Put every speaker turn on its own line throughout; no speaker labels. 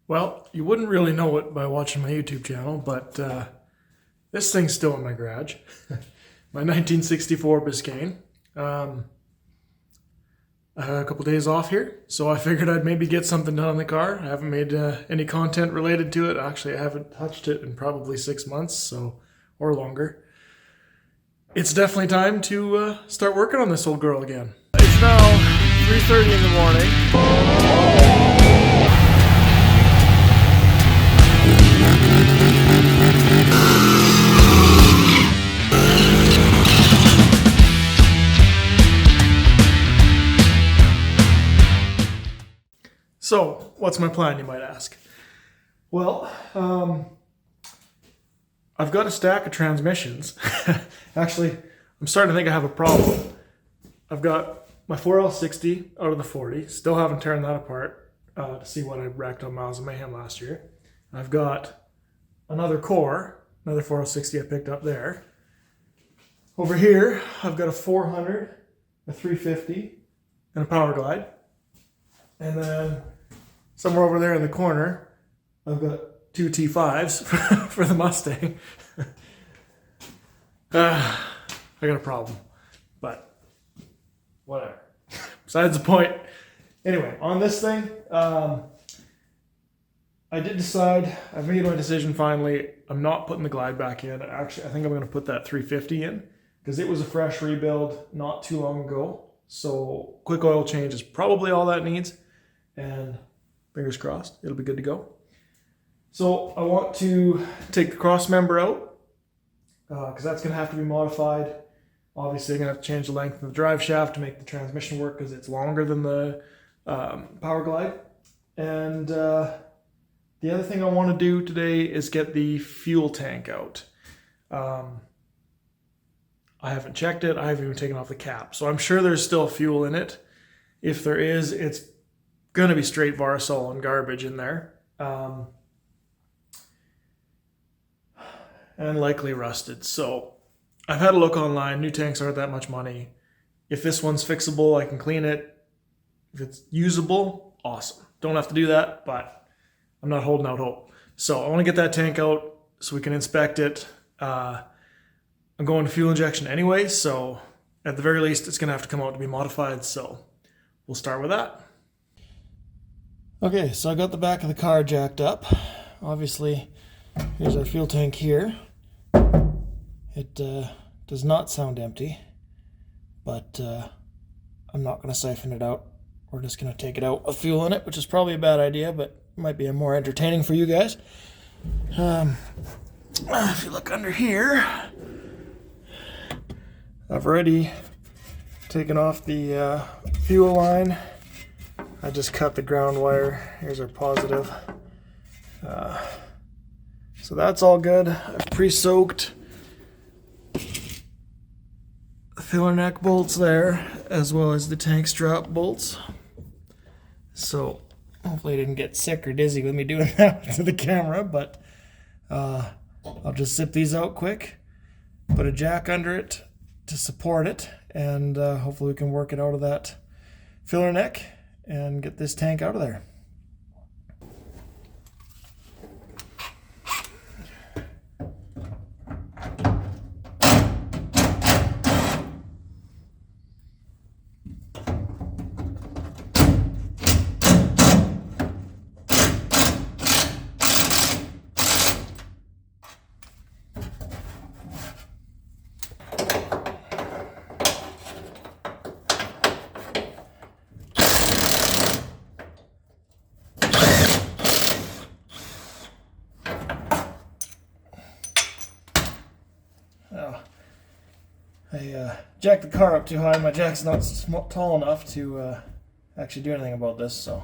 Well, you wouldn't really know it by watching my YouTube channel, but this thing's still in my garage. My 1964 Biscayne. I had a couple days off here, so I figured I'd maybe get something done on the car. I haven't made any content related to it. Actually, I haven't touched it in probably 6 months, or longer. It's definitely time to start working on this old girl again. It's now 3:30 in the morning. So, what's my plan, you might ask? Well, I've got a stack of transmissions. Actually, I'm starting to think I have a problem. I've got my 4L60 out of the 40. Still haven't torn that apart to see what I racked on miles of mayhem last year. I've got another core, another 4L60 I picked up there. Over here, I've got a 400, a 350, and a Power Glide. And then somewhere over there in the corner, I've got two T5s for the Mustang. I got a problem, but whatever. Besides the point. Anyway, on this thing, I did decide, I've made my decision finally. I'm not putting the Glide back in. Actually, I think I'm going to put that 350 in because it was a fresh rebuild not too long ago. So quick oil change is probably all that needs. And fingers crossed, it'll be good to go. So I want to take the cross member out because that's going to have to be modified. Obviously, I'm going to have to change the length of the drive shaft to make the transmission work because it's longer than the Power Glide. And the other thing I want to do today is get the fuel tank out. I haven't checked it. I haven't even taken off the cap. So I'm sure there's still fuel in it. If there is, it's going to be straight Varsol and garbage in there. And likely rusted. So I've had a look online. New tanks aren't that much money. If this one's fixable, I can clean it. If it's usable, awesome. Don't have to do that, but I'm not holding out hope. So I want to get that tank out so we can inspect it. I'm going to fuel injection anyway, so at the very least, it's going to have to come out to be modified. So we'll start with that. Okay, so I got the back of the car jacked up. Obviously, here's our fuel tank here. It does not sound empty, but I'm not going to siphon it out. We're just going to take it out with fuel in it, which is probably a bad idea, but might be more entertaining for you guys. If you look under here, I've already taken off the fuel line. I just cut the ground wire. Here's our positive. So that's all good. I've pre-soaked the filler neck bolts there, as well as the tank strap bolts. So hopefully I didn't get sick or dizzy with me doing that to the camera, but I'll just zip these out quick, put a jack under it to support it, and hopefully we can work it out of that filler neck and get this tank out of there. I jacked the car up too high. My jack's not tall enough to actually do anything about this, so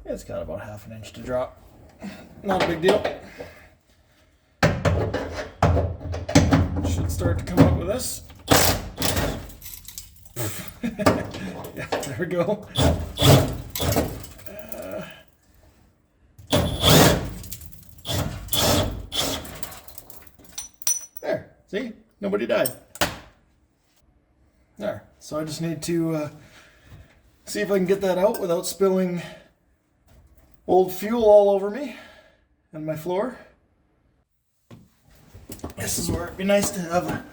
it's got about ½ an inch to drop. Not a big deal. Should start to come up with this. Yeah, there we go. There, see? Nobody died. There. So I just need to see if I can get that out without spilling old fuel all over me and my floor. This is where it'd be nice to have a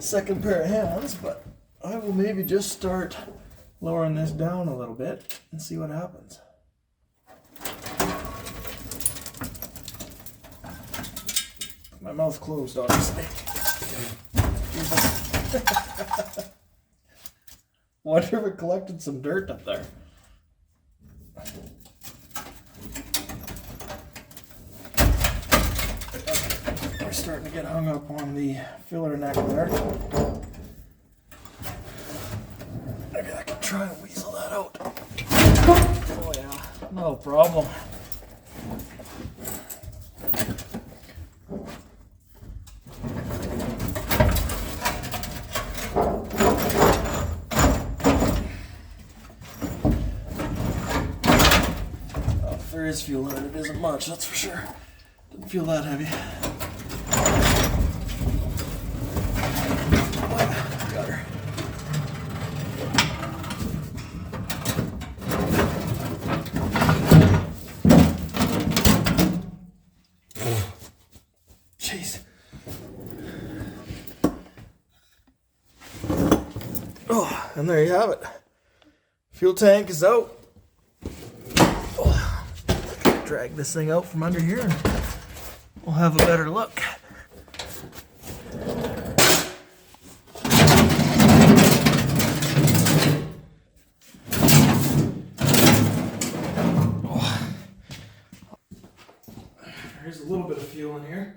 second pair of hands, but I will maybe just start lowering this down a little bit and see what happens. My mouth closed, obviously. Wonder if it collected some dirt up there. We're starting to get hung up on the filler neck there. Maybe I can try and weasel that out. Oh yeah, no problem. There is fuel in it. It isn't much, that's for sure. Didn't feel that heavy. Got her. Jeez. Oh, and there you have it. Fuel tank is out. Drag this thing out from under here and we'll have a better look. Oh. There's a little bit of fuel in here.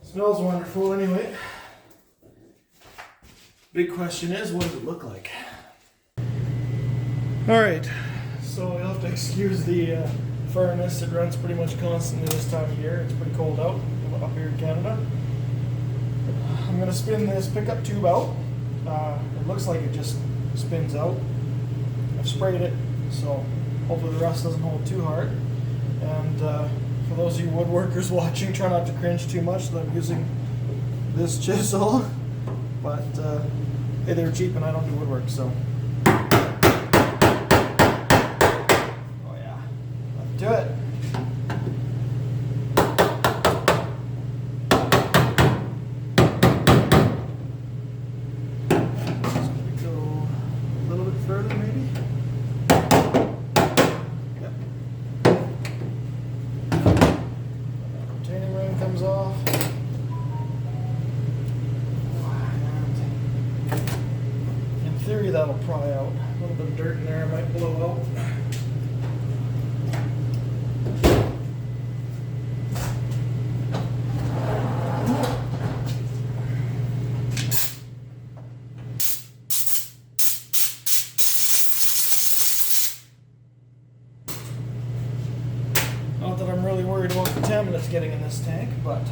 Smells wonderful anyway. Big question is, what does it look like? Alright. So you'll have to excuse the furnace. It runs pretty much constantly this time of year. It's pretty cold out up here in Canada. I'm going to spin this pickup tube out. It looks like it just spins out. I've sprayed it, so hopefully the rust doesn't hold too hard. And for those of you woodworkers watching, try not to cringe too much that I'm using this chisel. But hey, they're cheap and I don't do woodwork, so. Do it. Go a little bit further, maybe. Yep. Retaining ring comes off. And in theory, that'll pry out. A little bit of dirt in there might blow out. Not that I'm really worried about contaminants getting in this tank, but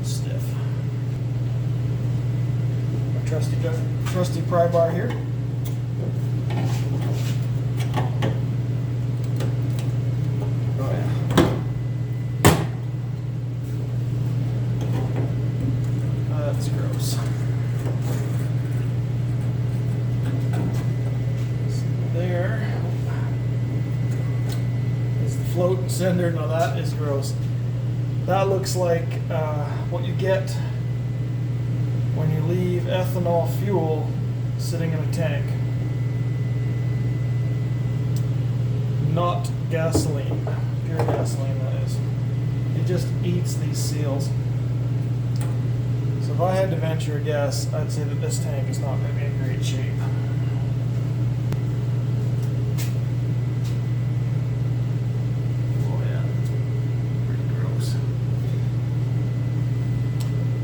stiff. My trusty pry bar here. Oh yeah. That's gross. There is the float sender. Now that is gross. That looks like what you get when you leave ethanol fuel sitting in a tank. Not gasoline, pure gasoline that is. It just eats these seals. So if I had to venture a guess, I'd say that this tank is not going to be in great shape. Oh yeah, pretty gross.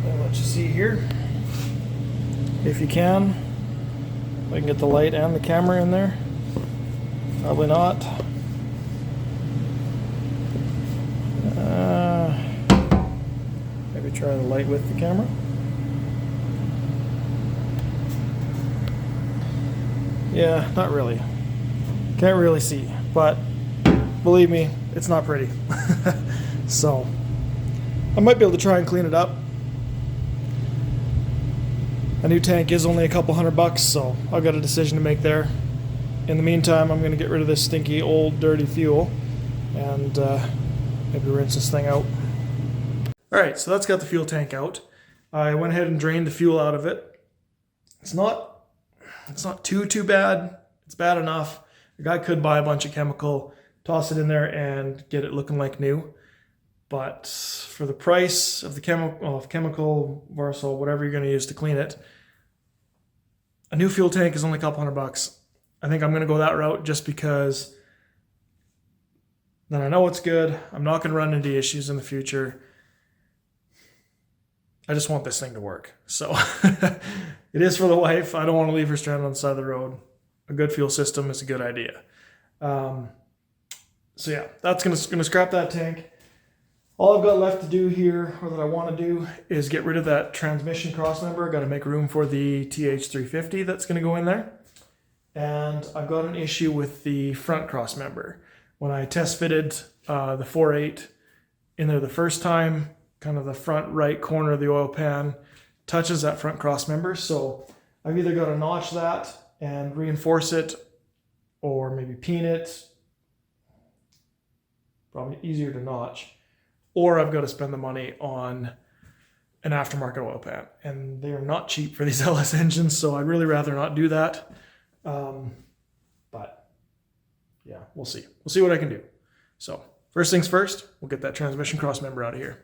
I'll let you see here. If you can, if I can get the light and the camera in there. Probably not. Maybe try the light with the camera. Yeah, not really. Can't really see, but believe me, it's not pretty. So, I might be able to try and clean it up. a new tank is only a couple $100, so I've got a decision to make there. In the meantime, I'm going to get rid of this stinky, old, dirty fuel and maybe rinse this thing out. Alright, so that's got the fuel tank out. I went ahead and drained the fuel out of it. It's not too bad. It's bad enough. The guy could buy a bunch of chemical, toss it in there, and get it looking like new. But for the price of the chemical, Varsol, whatever you're going to use to clean it, a new fuel tank is only a couple $100. I think I'm going to go that route just because then I know it's good. I'm not going to run into issues in the future. I just want this thing to work. So it is for the wife. I don't want to leave her stranded on the side of the road. A good fuel system is a good idea. So yeah, that's going to scrap that tank. All I've got left to do here, or that I want to do, is get rid of that transmission crossmember. I've got to make room for the TH350 that's going to go in there. And I've got an issue with the front crossmember. When I test fitted the 4.8 in there the first time, kind of the front right corner of the oil pan touches that front crossmember. So I've either got to notch that and reinforce it, or maybe peen it. Probably easier to notch. Or I've got to spend the money on an aftermarket oil pan. And they are not cheap for these LS engines, so I'd really rather not do that. But yeah, we'll see. We'll see what I can do. So first things first, we'll get that transmission crossmember out of here.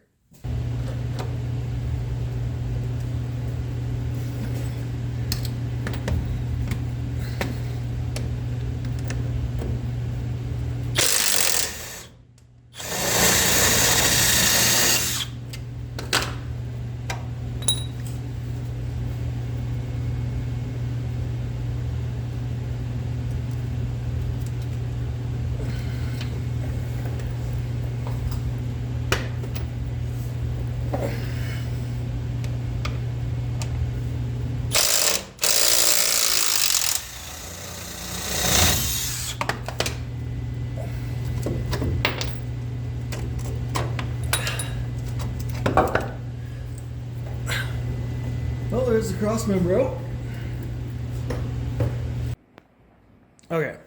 Well, there's the crossmember out. Okay,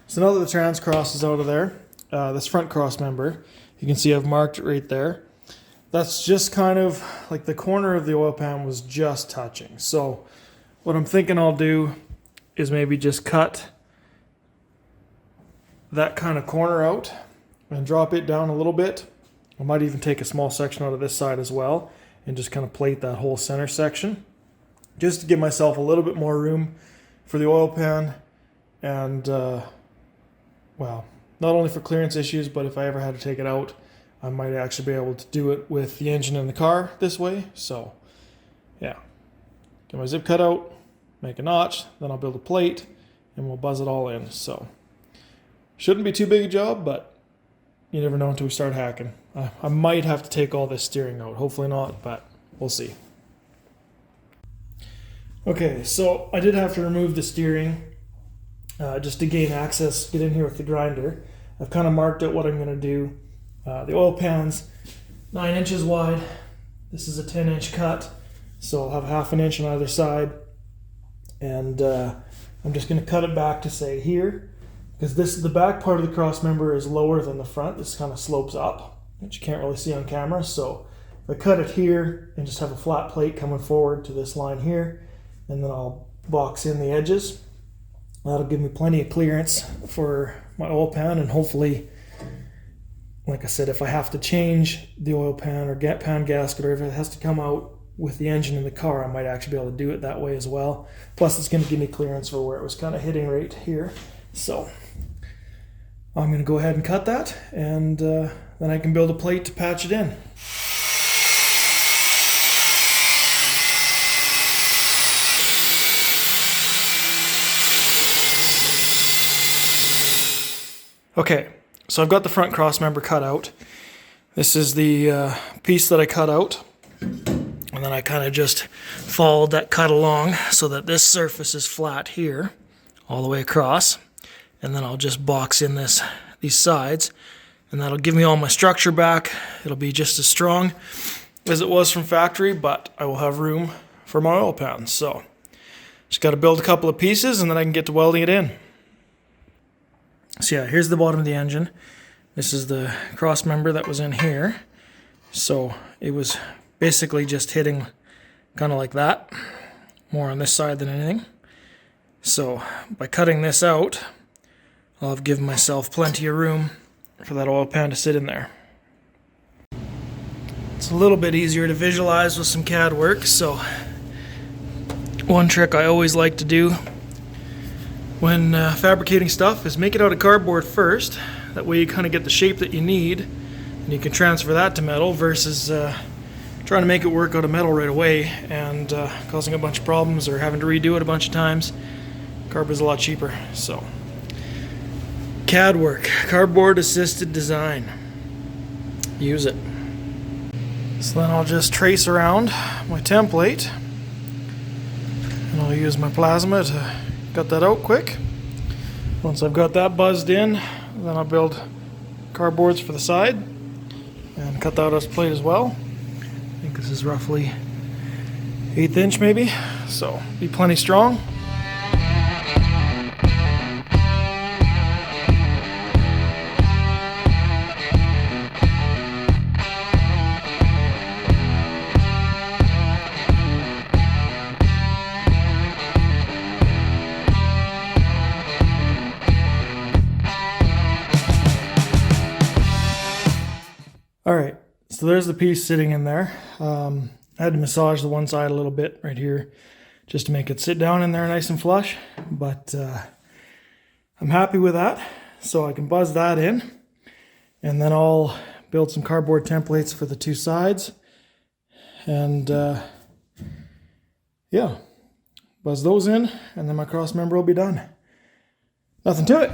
so now that the trans cross is out of there, this front crossmember, you can see I've marked it right there. That's just kind of like the corner of the oil pan was just touching. So what I'm thinking I'll do is maybe just cut that kind of corner out and drop it down a little bit. I might even take a small section out of this side as well and just kind of plate that whole center section just to give myself a little bit more room for the oil pan. And well, not only for clearance issues, but if I ever had to take it out, I might actually be able to do it with the engine in the car this way. So yeah, get my zip cut out, make a notch, then I'll build a plate and we'll buzz it all in. So shouldn't be too big a job, but you never know until we start hacking. I might have to take all this steering out. Hopefully not, but we'll see. Okay, so I did have to remove the steering just to gain access, get in here with the grinder. I've kind of marked out what I'm going to do. The oil pan's 9 inches wide. This is a 10-inch cut, so I'll have half an inch on either side. And I'm just going to cut it back to say here, because the back part of the crossmember is lower than the front. This kind of slopes up, which you can't really see on camera. So if I cut it here and just have a flat plate coming forward to this line here, and then I'll box in the edges, that'll give me plenty of clearance for my oil pan. And hopefully, like I said, if I have to change the oil pan or pan gasket, or if it has to come out with the engine in the car, I might actually be able to do it that way as well. Plus it's going to give me clearance for where it was kind of hitting right here. So I'm going to go ahead and cut that, and then I can build a plate to patch it in. Okay, so I've got the front crossmember cut out. This is the piece that I cut out, and then I kind of just followed that cut along so that this surface is flat here all the way across, and then I'll just box in these sides, and that'll give me all my structure back. It'll be just as strong as it was from factory, but I will have room for for my oil pan. So just got to build a couple of pieces and then I can get to welding it in. So yeah, here's the bottom of the engine. This is the cross member that was in here. So it was basically just hitting kind of like that, more on this side than anything. So by cutting this out, I'll have given myself plenty of room for that oil pan to sit in there. It's a little bit easier to visualize with some CAD work, so one trick I always like to do when fabricating stuff is make it out of cardboard first. That way you kind of get the shape that you need and you can transfer that to metal versus trying to make it work out of metal right away and causing a bunch of problems or having to redo it a bunch of times. Cardboard's a lot cheaper. So CAD work, cardboard assisted design. Use it. So then I'll just trace around my template and I'll use my plasma to cut that out quick. Once I've got that buzzed in, then I'll build cardboards for the side and cut that out as plate as well. I think this is roughly 1/8 inch maybe, so be plenty strong. Alright, so there's the piece sitting in there. I had to massage the one side a little bit right here just to make it sit down in there nice and flush, but I'm happy with that. So I can buzz that in and then I'll build some cardboard templates for the two sides and yeah, buzz those in and then my cross member will be done. Nothing to it.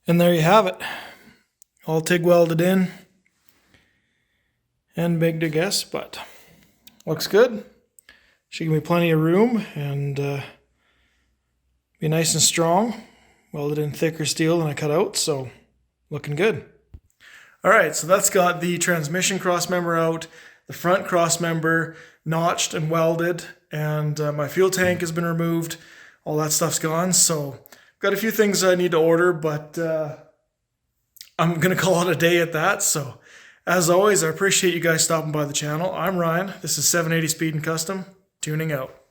And there you have it, all TIG welded in and baked, I guess, but looks good. Should give me plenty of room and be nice and strong. Welded in thicker steel than I cut out, so looking good. All right, so that's got the transmission cross member out, the front cross member notched and welded, and my fuel tank has been removed. All that stuff's gone, so got a few things I need to order, but I'm going to call it a day at that. So, as always, I appreciate you guys stopping by the channel. I'm Ryan. This is 780 Speed and Custom, tuning out.